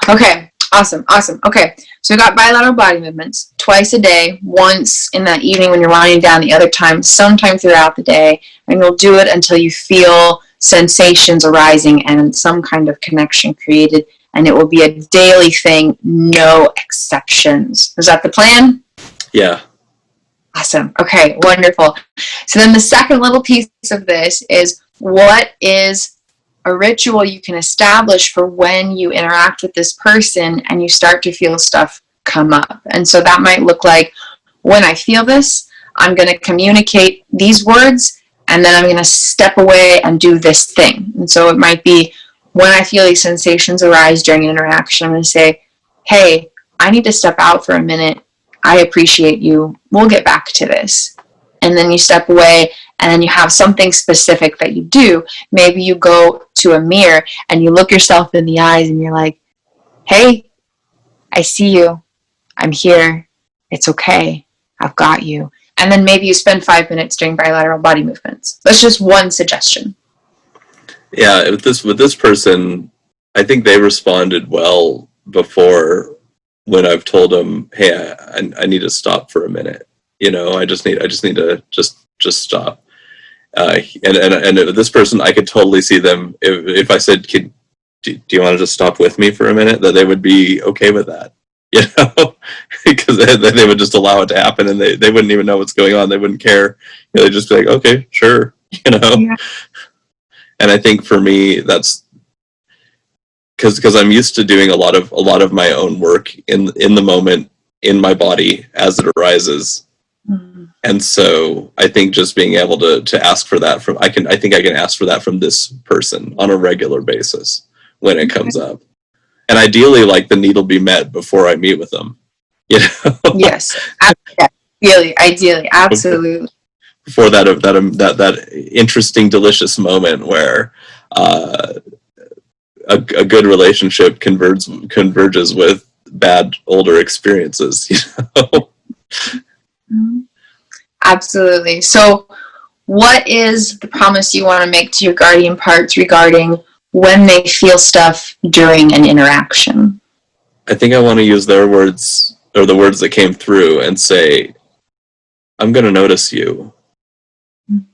Okay, awesome. Okay, so we got bilateral body movements twice a day, once in that evening when you're winding down, the other time sometime throughout the day, and you'll do it until you feel sensations arising and some kind of connection created, and it will be a daily thing, no exceptions. Is that the plan? Yeah. Awesome. Okay, wonderful. So then the second little piece of this is, what is a ritual you can establish for when you interact with this person and you start to feel stuff come up? And so that might look like, when I feel this, I'm going to communicate these words, and then I'm going to step away and do this thing. And so it might be, when I feel these sensations arise during an interaction, I'm going to say, hey, I need to step out for a minute. I appreciate you. We'll get back to this. And then you step away, and then you have something specific that you do. Maybe you go to a mirror and you look yourself in the eyes and you're like, hey, I see you. I'm here. It's okay. I've got you. And then maybe you spend 5 minutes doing bilateral body movements. That's just one suggestion. Yeah, with this person, I think they responded well before, when I've told them, hey, I need to stop for a minute. You know, I just need to just stop. And this person, I could totally see them, if I said, do you want to just stop with me for a minute, that they would be okay with that, you know, because they would just allow it to happen, and they wouldn't even know what's going on. They wouldn't care. You know, they'd just be like, okay, sure, you know. Yeah. And I think for me, that's because I'm used to doing a lot of my own work in the moment, in my body as it arises. Mm-hmm. And so I think just being able to ask for that I think I can ask for that from this person on a regular basis when it comes up. And ideally, like, the need will be met before I meet with them. You know? Yes. Ideally, absolutely. Before that interesting, delicious moment where a good relationship converges with bad older experiences, you know? Mm-hmm. Absolutely. So what is the promise you want to make to your guardian parts regarding when they feel stuff during an interaction? I think I want to use their words, or the words that came through, and say, I'm going to notice you. Mm-hmm.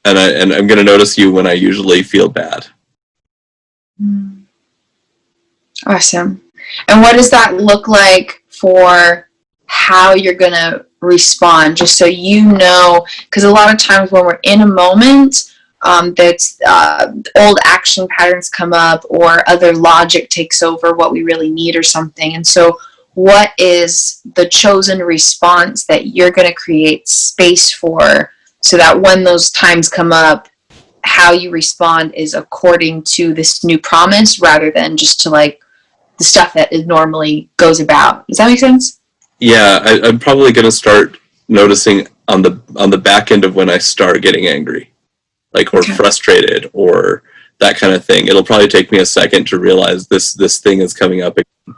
And I'm going to notice you when I usually feel bad. Mm-hmm. Awesome. And what does that look like for how you're going to respond, just so you know? Because a lot of times when we're in a moment, that's old action patterns come up, or other logic takes over what we really need or something. And so what is the chosen response that you're going to create space for, so that when those times come up, how you respond is according to this new promise, rather than just to, like, the stuff that it normally goes about? Does that make sense? Yeah, I'm probably going to start noticing on the back end of when I start getting angry, like, or frustrated, or that kind of thing. It'll probably take me a second to realize this thing is coming up again.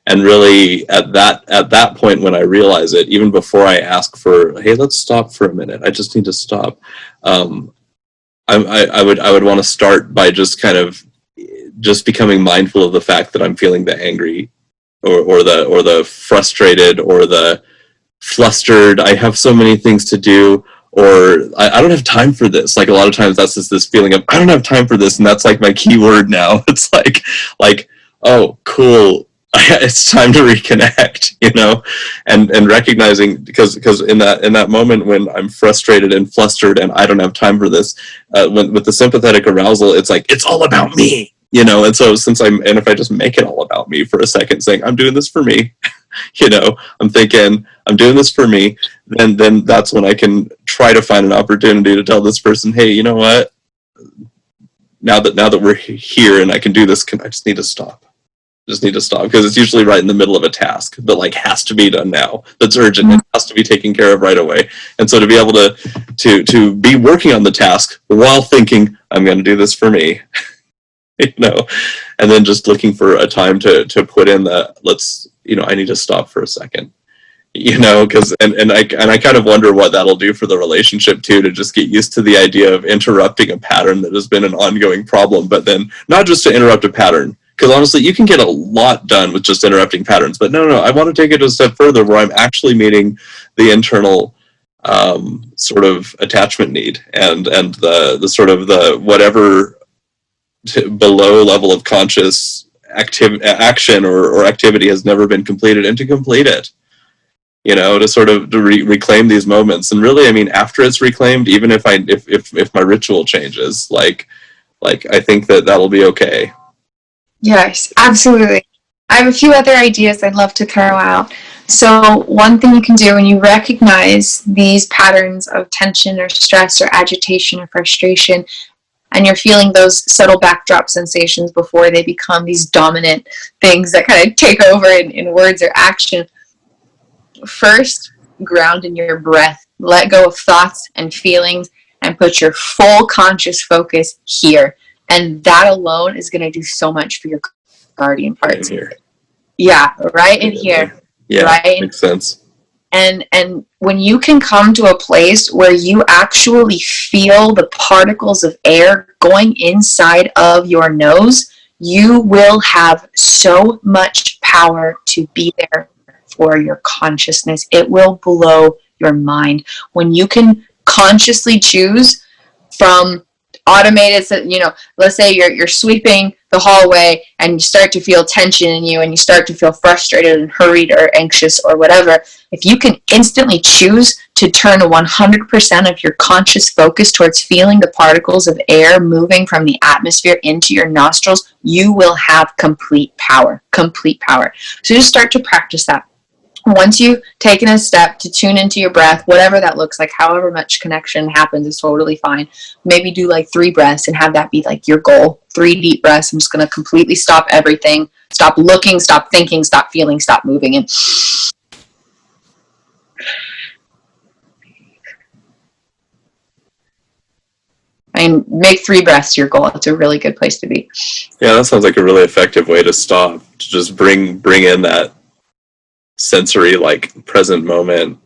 And really, at that point, when I realize it, even before I ask for, hey, let's stop for a minute, I just need to stop. I would want to start by just becoming mindful of the fact that I'm feeling the angry, or the frustrated, or the flustered. I have so many things to do, or I don't have time for this. Like, a lot of times that's just this feeling of, I don't have time for this, and that's like my key word now. It's like, oh, cool, it's time to reconnect, you know, and recognizing, because in that moment when I'm frustrated and flustered and I don't have time for this, with the sympathetic arousal, it's like, it's all about me, you know. And so if I just make it all about me for a second, saying, I'm doing this for me, you know, I'm thinking, I'm doing this for me, then that's when I can try to find an opportunity to tell this person, hey, you know what, now that we're here and I can do this, I just need to stop. Because it's usually right in the middle of a task that, like, has to be done now, that's urgent, mm-hmm. It has to be taken care of right away. And so to be able to be working on the task while thinking, I'm going to do this for me, you know, and then just looking for a time to put in I need to stop for a second, you know, because and I kind of wonder what that'll do for the relationship too, to just get used to the idea of interrupting a pattern that has been an ongoing problem, but then not just to interrupt a pattern, Because honestly, you can get a lot done with just interrupting patterns. But no, I want to take it a step further where I'm actually meeting the internal sort of attachment need and the sort of the whatever below level of conscious action or activity has never been completed, and to complete it, to sort of reclaim these moments. And really, I mean, after it's reclaimed, even if my ritual changes, like I think that'll be okay. Yes, absolutely. I have a few other ideas I'd love to throw out. So one thing you can do when you recognize these patterns of tension or stress or agitation or frustration, and you're feeling those subtle backdrop sensations before they become these dominant things that kind of take over in words or action, first, ground in your breath. Let go of thoughts and feelings and put your full conscious focus here. And that alone is going to do so much for your guardian parts. Right in here. Yeah, right in here. Yeah, right? Makes sense. And when you can come to a place where you actually feel the particles of air going inside of your nose, you will have so much power to be there for your consciousness. It will blow your mind. When you can consciously choose from automated, let's say you're sweeping the hallway and you start to feel tension in you and you start to feel frustrated and hurried or anxious or whatever. If you can instantly choose to turn 100% of your conscious focus towards feeling the particles of air moving from the atmosphere into your nostrils, you will have complete power. So just start to practice that. Once you've taken a step to tune into your breath, whatever that looks like, however much connection happens is totally fine. Maybe do like 3 breaths and have that be like your goal. 3 deep breaths. I'm just going to completely stop everything. Stop looking, stop thinking, stop feeling, stop moving. And make 3 breaths your goal. It's a really good place to be. Yeah, that sounds like a really effective way to stop. To just bring in that sensory, like present moment,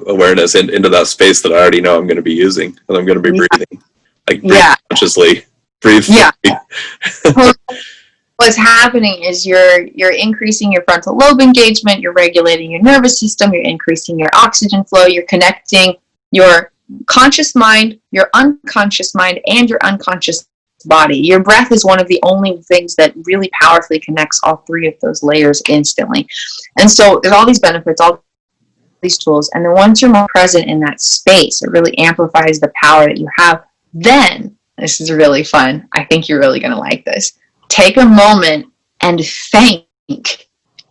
awareness into that space that I already know I'm going to be using, and I'm going to be breathing, like breathe consciously, breathe. Yeah. What's happening is you're increasing your frontal lobe engagement, you're regulating your nervous system, you're increasing your oxygen flow, you're connecting your conscious mind, your unconscious mind, and your unconscious body. Your breath is one of the only things that really powerfully connects all 3 of those layers instantly. And so there's all these benefits, all these tools, and then once you're more present in that space, it really amplifies the power that you have. Then, this is really fun, I think you're really going to like this, take a moment and thank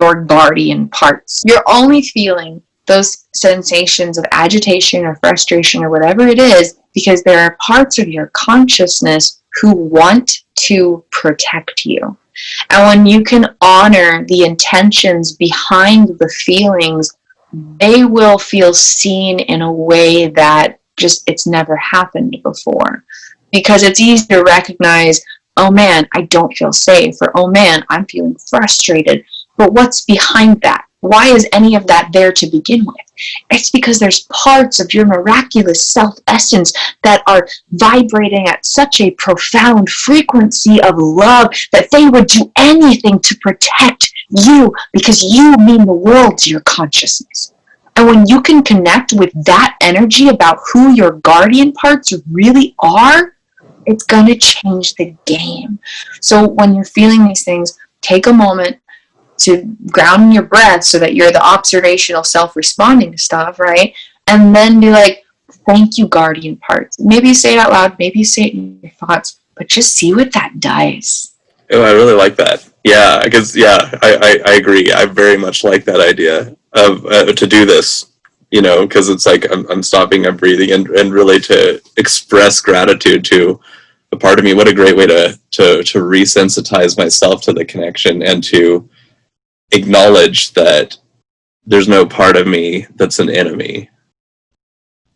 your guardian parts. You're only feeling those sensations of agitation or frustration or whatever it is because there are parts of your consciousness who want to protect you. And when you can honor the intentions behind the feelings, they will feel seen in a way that just it's never happened before. Because it's easy to recognize, oh man, I don't feel safe, or oh man, I'm feeling frustrated. But what's behind that? Why is any of that there to begin with? It's because there's parts of your miraculous self-essence that are vibrating at such a profound frequency of love that they would do anything to protect you because you mean the world to your consciousness. And when you can connect with that energy about who your guardian parts really are, it's going to change the game. So when you're feeling these things, take a moment to ground in your breath so that you're the observational self responding to stuff, right? And then be like, thank you, guardian parts. Maybe you say it out loud, maybe you say it in your thoughts, but just see what that does. Oh, I really like that. Yeah, because I agree. I very much like that idea of to do this, because it's like I'm stopping, I'm breathing, and really to express gratitude to a part of me. What a great way to resensitize myself to the connection and to acknowledge that there's no part of me that's an enemy.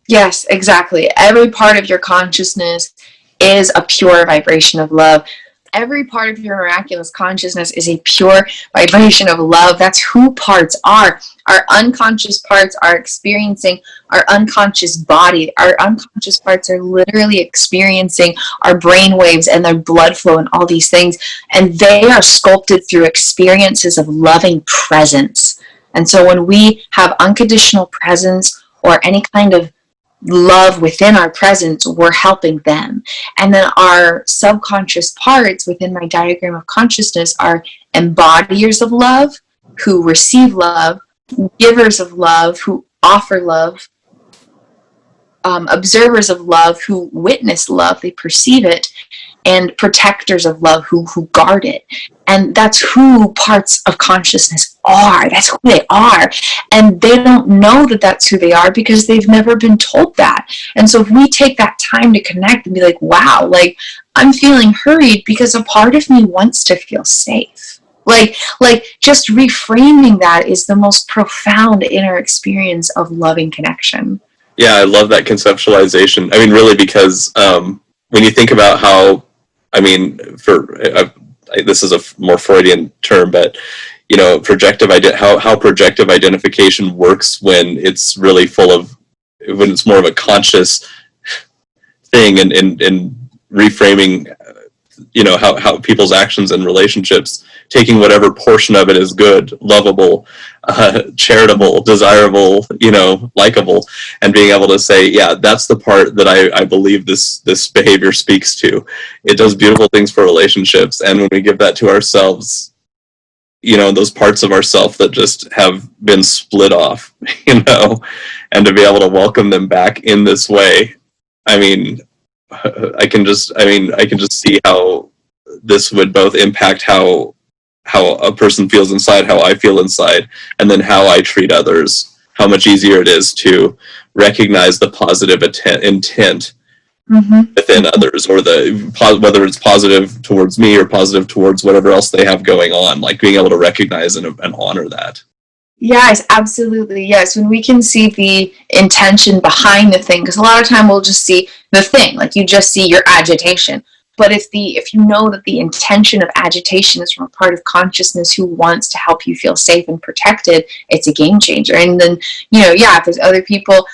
Yes, exactly. Every part of your consciousness is a pure vibration of love. every part of your miraculous consciousness is a pure vibration of love. That's who parts are. Our unconscious parts are experiencing our unconscious body. Our unconscious parts are literally experiencing our brain waves and their blood flow and all these things. And they are sculpted through experiences of loving presence. And so when we have unconditional presence or any kind of love within our presence, we're helping them. And then our subconscious parts within my diagram of consciousness are embodiers of love, who receive love, givers of love, who offer love, observers of love, who witness love, they perceive it, and protectors of love, who guard it. And that's who parts of consciousness are. That's who they are. And they don't know that that's who they are because they've never been told that. And so if we take that time to connect and be like, wow, like I'm feeling hurried because a part of me wants to feel safe. Like just reframing that is the most profound inner experience of loving connection. Yeah, I love that conceptualization. I mean, really, because when you think about how, I mean, this is a more Freudian term, but you know, how projective identification works when it's really when it's more of a conscious thing, and reframing, you know, how people's actions and relationships, taking whatever portion of it is good, lovable, charitable, desirable, you know, likable, and being able to say, yeah, that's the part that I believe this behavior speaks to. It does beautiful things for relationships. And when we give that to ourselves, you know, those parts of ourselves that just have been split off, you know, and to be able to welcome them back in this way, I mean, I can just see how this would both impact how a person feels inside, how I feel inside, and then how I treat others, how much easier it is to recognize the positive intent within others, or whether it's positive towards me or positive towards whatever else they have going on, like being able to recognize and honor that. Yes, absolutely. Yes, when we can see the intention behind the thing, because a lot of time we'll just see the thing, like you just see your agitation. But if you know that the intention of agitation is from a part of consciousness who wants to help you feel safe and protected, it's a game changer. And then, you know, yeah, if there's other people,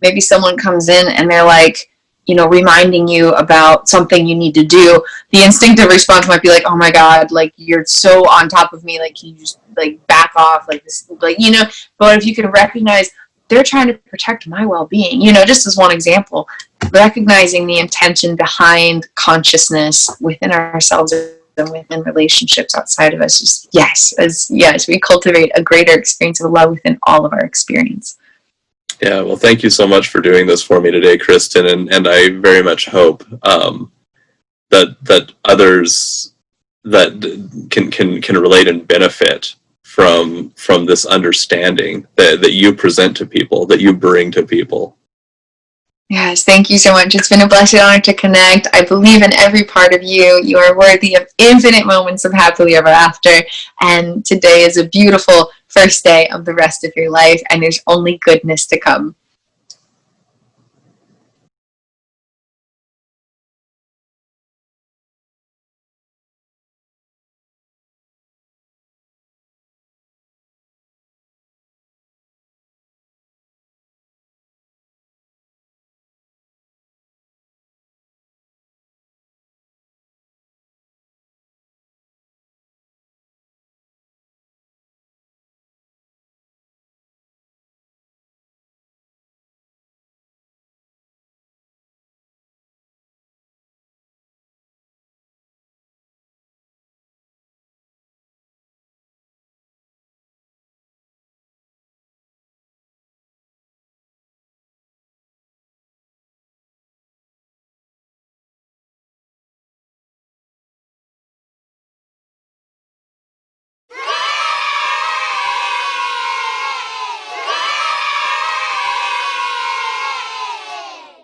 maybe someone comes in and they're like, you know, reminding you about something you need to do, the instinctive response might be like, oh my God, like you're so on top of me, like can you just like back off, like this, like, you know. But if you can recognize they're trying to protect my well-being, you know, just as one example, recognizing the intention behind consciousness within ourselves and within relationships outside of us, just yes, we cultivate a greater experience of love within all of our experience. Yeah, well, thank you so much for doing this for me today, Kristin, and I very much hope that others that can relate and benefit from this understanding that you present to people, that you bring to people. Yes, thank you so much. It's been a blessed honor to connect. I believe in every part of you. You are worthy of infinite moments of happily ever after. And today is a beautiful first day of the rest of your life, and there's only goodness to come.